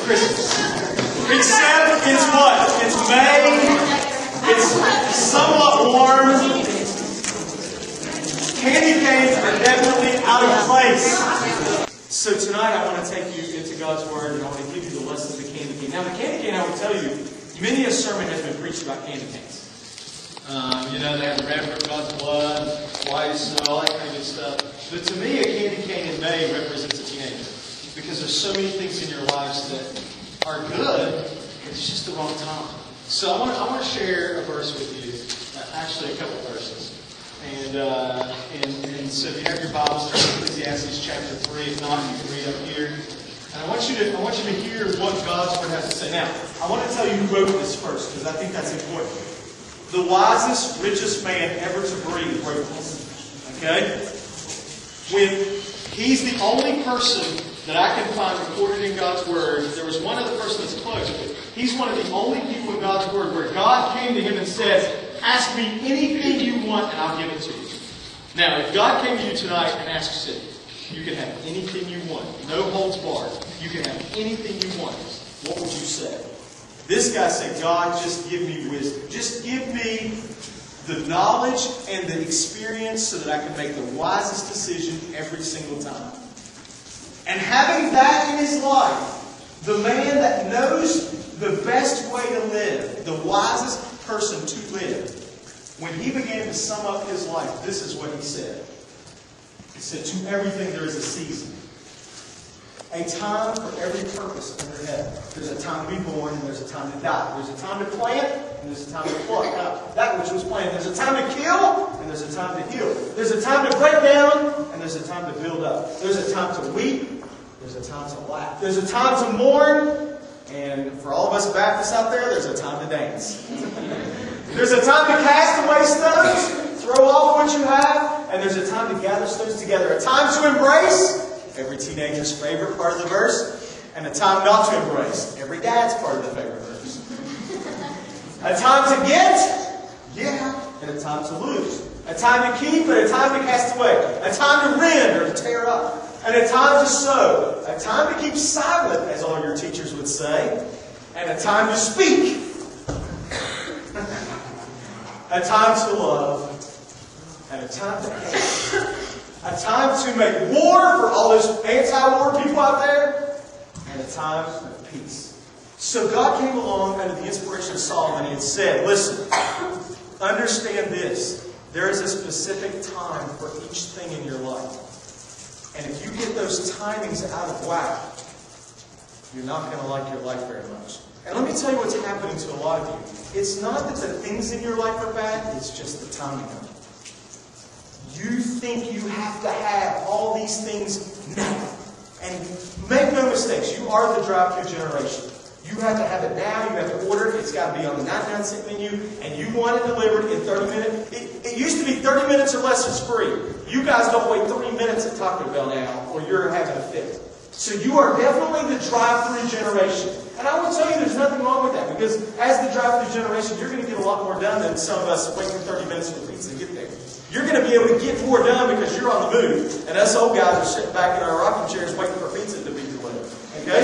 Christmas. Except it's what? It's May. It's somewhat warm. Candy canes are definitely out of place. So tonight I want to take you into God's Word and I want to give you the lesson of the candy cane. Now the candy cane, I will tell you, many a sermon has been preached about candy canes. They have the red for God's blood, white snow, all that kind of good stuff. But to me, a candy cane in May represents a teenager. Because there's so many things in your lives that are good, it's just the wrong time. So I want to share a verse with you, actually a couple verses. And so if you have your Bibles, turn to Ecclesiastes chapter 3. If not, you can read up here. And I want you to hear what God's Word has to say. Now, I want to tell you who wrote this first, because I think that's important. The wisest, richest man ever to breathe wrote this. Okay? When he's the only person that I can find recorded in God's Word, there was one other person that's close, but he's one of the only people in God's Word where God came to him and said, ask me anything you want and I'll give it to you. Now, if God came to you tonight and asked you, you can have anything you want. No holds barred. You can have anything you want. What would you say? This guy said, God, just give me wisdom. Just give me the knowledge and the experience so that I can make the wisest decision every single time. And having that in his life, the man that knows the best way to live, the wisest person to live, when he began to sum up his life, this is what he said. He said, to everything there is a season. A time for every purpose under heaven. There's a time to be born and there's a time to die. There's a time to plant and there's a time to pluck out that which was planted. There's a time to kill and there's a time to heal. There's a time to break down and there's a time to build up. There's a time to weep. There's a time to laugh. There's a time to mourn. And for all of us Baptists out there, there's a time to dance. There's a time to cast away stones, throw off what you have, and there's a time to gather stones together. A time to embrace, every teenager's favorite part of the verse, and a time not to embrace, every dad's part of the favorite verse. A time to get, and a time to lose. A time to keep, and a time to cast away. A time to rend or to tear up. And a time to sow. A time to keep silent, as all your teachers would say. And a time to speak. A time to love. And a time to hate. A time to make war for all those anti-war people out there. And a time of peace. So God came along under the inspiration of Solomon and said, listen, understand this. There is a specific time for each thing in your life. And if you get those timings out of whack, you're not going to like your life very much. And let me tell you what's happening to a lot of you. It's not that the things in your life are bad, it's just the timing of it. You think you have to have all these things now. And make no mistakes, you are the drive-thru generation. You have to have it now, you have to order it, it's got to be on the 99-cent menu, and you want it delivered in 30 minutes. It used to be 30 minutes or less is free. You guys don't wait 3 minutes at Taco Bell now, or you're having a fit. So you are definitely the drive-thru generation. And I will tell you there's nothing wrong with that, because as the drive-thru generation, you're going to get a lot more done than some of us waiting 30 minutes for pizza to get there. You're going to be able to get more done because you're on the move. And us old guys are sitting back in our rocking chairs waiting for pizza to be delivered. Okay,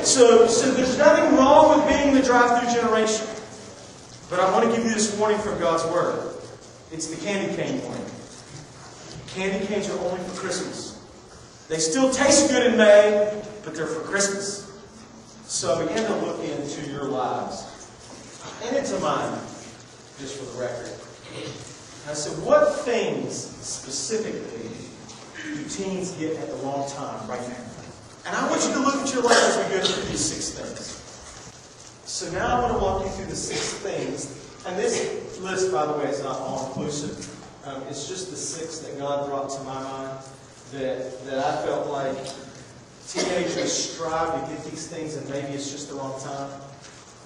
so there's nothing wrong with being the drive-thru generation. But I want to give you this warning from God's Word. It's the candy cane warning. Candy canes are only for Christmas. They still taste good in May, but they're for Christmas. So I began to look into your lives and into mine, just for the record. I said, what things specifically do teens get at the wrong time right now? And I want you to look at your life as we go through these 6 things. So now I want to walk you through the 6 things. And this list, by the way, is not all-inclusive. It's just the 6 that God brought to my mind that I felt like teenagers strive to get these things and maybe it's just the wrong time.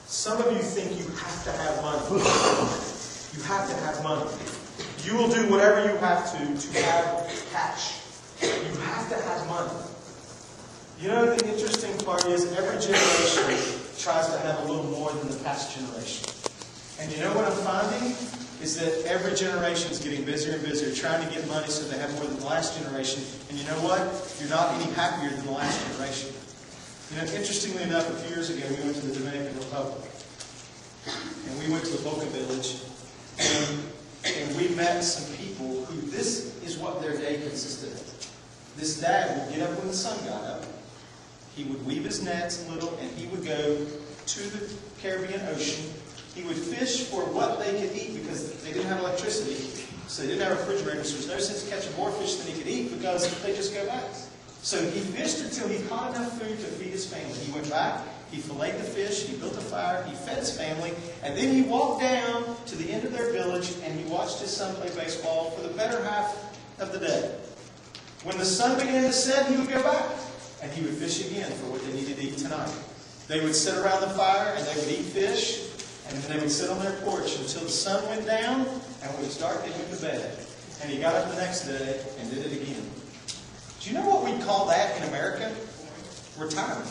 Some of you think you have to have money. You have to have money. You will do whatever you have to have cash. You have to have money. You know, the interesting part is every generation tries to have a little more than the past generation. And you know what I'm finding? Is that every generation is getting busier and busier, trying to get money so they have more than the last generation. And you know what? You're not any happier than the last generation. You know, interestingly enough, a few years ago, we went to the Dominican Republic. And we went to the Boca Village. And we met some people who, this is what their day consisted of. This dad would get up when the sun got up. He would weave his nets a little, and he would go to the Caribbean Ocean. He would fish for what they could eat because they didn't have electricity. So they didn't have refrigerators. So there's no sense catching more fish than he could eat because they just go back. So he fished until he caught enough food to feed his family. He went back, he filleted the fish, he built a fire, he fed his family, and then he walked down to the end of their village and he watched his son play baseball for the better half of the day. When the sun began to set, he would go back and he would fish again for what they needed to eat tonight. They would sit around the fire and they would eat fish, and then they would sit on their porch until the sun went down, and when it was dark, they went to bed. And he got up the next day and did it again. Do you know what we call that in America? Retirement.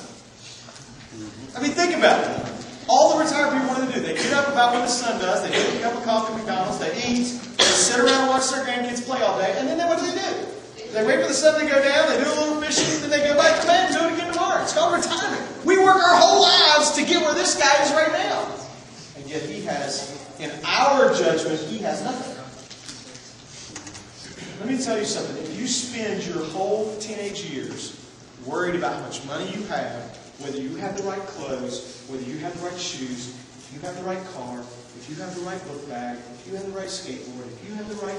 I mean, think about it. All the retired people want to do, they get up about when the sun does, they get a cup of coffee at McDonald's, they eat, they sit around and watch their grandkids play all day, and then what do? They wait for the sun to go down, they do a little fishing, then they go back to bed and do it again tomorrow. It's called retirement. We work our whole lives to get where this guy is right now. And yet he has, in our judgment, he has nothing. Let me tell you something. If you spend your whole teenage years worried about how much money you have, whether you have the right clothes, whether you have the right shoes, if you have the right car, if you have the right book bag, if you have the right skateboard, if you have the right,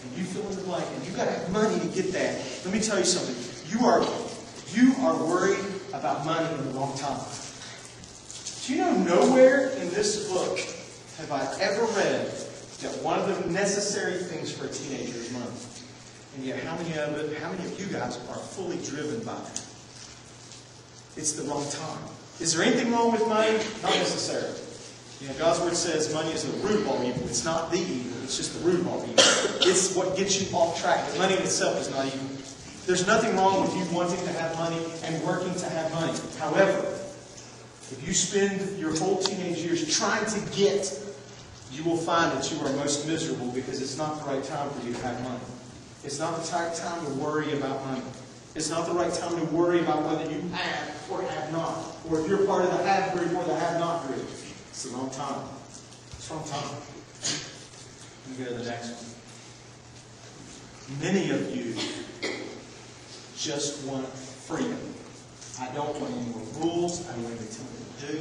and you fill in the blank, and you got to have money to get that. Let me tell you something. You are worried about money in the wrong time. Do you know nowhere in this book have I ever read that one of the necessary things for a teenager is money? And yet how many of you guys are fully driven by that? It's the wrong time. Is there anything wrong with money? Not necessarily. You know, God's Word says money is the root of all evil. It's not the evil. It's just the root of all evil. It's what gets you off track. But money in itself is not evil. There's nothing wrong with you wanting to have money and working to have money. However, if you spend your whole teenage years trying to get, you will find that you are most miserable because it's not the right time for you to have money. It's not the right time to worry about money. It's not the right time to worry about whether you have or have not. Or if you're part of the have group or the have not group. It's the wrong time. It's the wrong time. Let me go to the next one. Many of you just want freedom. I don't want any more rules. I don't want anything to tell me to do.